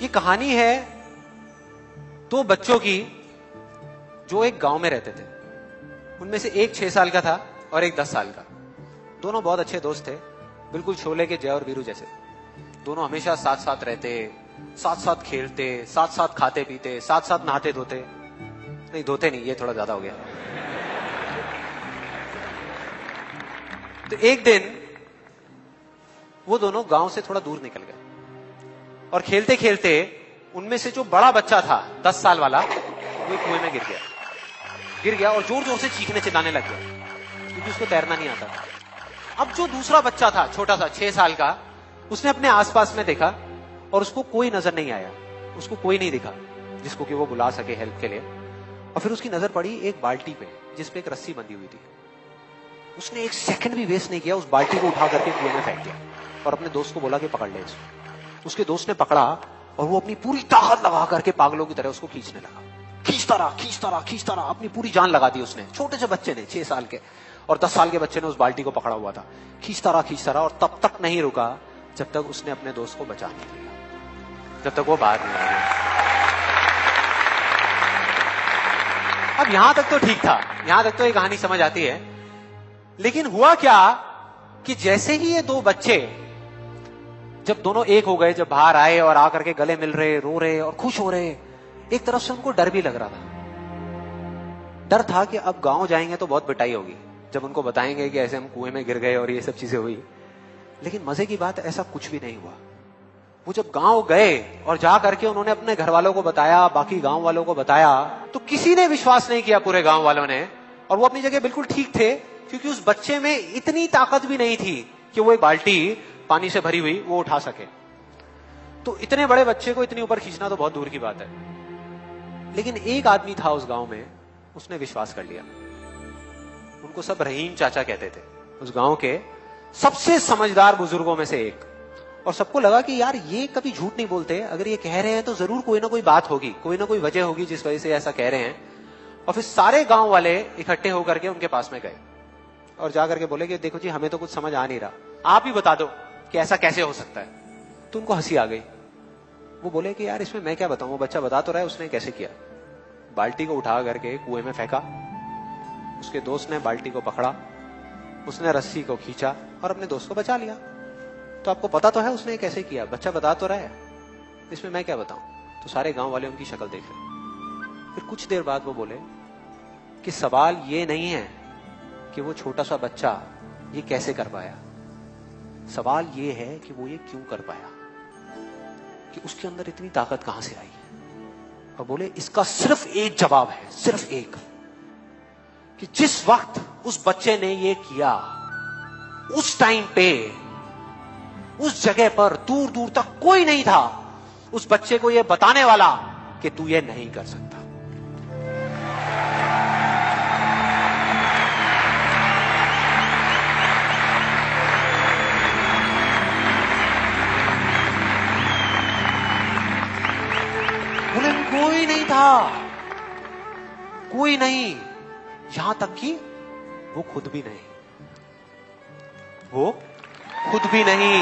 ये कहानी है दो बच्चों की जो एक गांव में रहते थे। उनमें से एक 6 साल का था और एक 10 साल का। दोनों बहुत अच्छे दोस्त थे, बिल्कुल शोले के जय और वीरू जैसे। दोनों हमेशा साथ साथ रहते, साथ साथ खेलते, साथ साथ खाते पीते, साथ साथ नहाते धोते। नहीं, धोते नहीं, ये थोड़ा ज्यादा हो गया। तो एक दिन वो दोनों गांव से थोड़ा दूर निकल गए और खेलते खेलते उनमें से जो बड़ा बच्चा था 10 साल वाला, वो एक कुएं में गिर गया और जोर जोर से चीखने चिल्लाने लग गया, क्योंकि उसको तैरना नहीं आता था। अब जो दूसरा बच्चा था छोटा सा 6 साल का, उसने अपने आसपास में देखा और उसको कोई नजर नहीं आया, उसको कोई नहीं दिखा जिसको कि वो बुला सके हेल्प के लिए। और फिर उसकी नजर पड़ी एक बाल्टी पे जिसपे एक रस्सी बंधी हुई थी। उसने एक सेकंड भी वेस्ट नहीं किया, उस बाल्टी को उठा करके कुएं में फेंक दिया और अपने दोस्त को बोला कि पकड़ ले इसको। उसके दोस्त ने पकड़ा और वो अपनी पूरी ताकत लगा करके पागलों की तरह उसको खींचने लगा। खींचता रहा, अपनी पूरी जान लगा दी उसने। छोटे से बच्चे ने, 6 साल के और 10 साल के बच्चे ने उस बाल्टी को पकड़ा हुआ था। खींचता रहा और तब तक नहीं रुका जब तक उसने अपने दोस्त को बचा नहीं लिया, जब तक वो बाहर नहीं आ गया। अब यहां तक तो ठीक था, यहां तक तो ये कहानी समझ आती है। लेकिन हुआ क्या कि जैसे ही ये दो बच्चे जब दोनों एक हो गए, जब बाहर आए और आकर के गले मिल रहे, रो रहे और खुश हो रहे, एक तरफ से उनको डर भी लग रहा था। डर था कि अब गांव जाएंगे तो बहुत पिटाई होगी जब उनको बताएंगे कि ऐसे हम कुएं में गिर गए और ये सब चीजें हुई। लेकिन मजे की बात, ऐसा कुछ भी नहीं हुआ। वो जब गांव गए और जा करके उन्होंने अपने घर वालों को बताया, बाकी गांव वालों को बताया, तो किसी ने विश्वास नहीं किया, पूरे गांव वालों ने। और वो अपनी जगह बिल्कुल ठीक थे, क्योंकि उस बच्चे में इतनी ताकत भी नहीं थी कि वो एक बाल्टी पानी से भरी हुई वो उठा सके। तो इतने बड़े बच्चे को इतनी ऊपर खींचना तो बहुत दूर की बात है। लेकिन एक आदमी था उस गांव में, उसने विश्वास कर लिया। उनको सब रहीम चाचा कहते थे, उस गांव के सबसे समझदार बुजुर्गों में से एक। और सबको लगा कि यार ये कभी झूठ नहीं बोलते, अगर ये कह रहे हैं तो जरूर कोई ना कोई बात होगी, कोई ना कोई वजह होगी जिस वजह से ऐसा कह रहे हैं। और फिर सारे गांव वाले इकट्ठे होकर के उनके पास में गए और जाकर के बोले कि देखो जी, हमें तो कुछ समझ आ नहीं रहा, आप ही बता दो कि ऐसा कैसे हो सकता है। तो उनको हंसी आ गई। वो बोले कि यार इसमें मैं क्या बताऊं, वो बच्चा बता तो रहा है उसने कैसे किया। बाल्टी को उठा करके कुएं में फेंका, उसके दोस्त ने बाल्टी को पकड़ा, उसने रस्सी को खींचा और अपने दोस्त को बचा लिया। तो आपको पता तो है उसने कैसे किया, बच्चा बता तो रहा है, इसमें मैं क्या बताऊं। तो सारे गांव वाले उनकी शक्ल देख रहे। फिर कुछ देर बाद वो बोले कि सवाल ये नहीं है कि वो छोटा सा बच्चा ये कैसे कर पाया, सवाल ये है कि वो ये क्यों कर पाया, कि उसके अंदर इतनी ताकत कहां से आई। और बोले इसका सिर्फ एक जवाब है, सिर्फ एक, कि जिस वक्त उस बच्चे ने ये किया, उस टाइम पे उस जगह पर दूर दूर तक कोई नहीं था उस बच्चे को ये बताने वाला कि तू ये नहीं कर सकता। बोले कोई नहीं था, कोई नहीं, यहां तक कि वो खुद भी नहीं, वो खुद भी नहीं।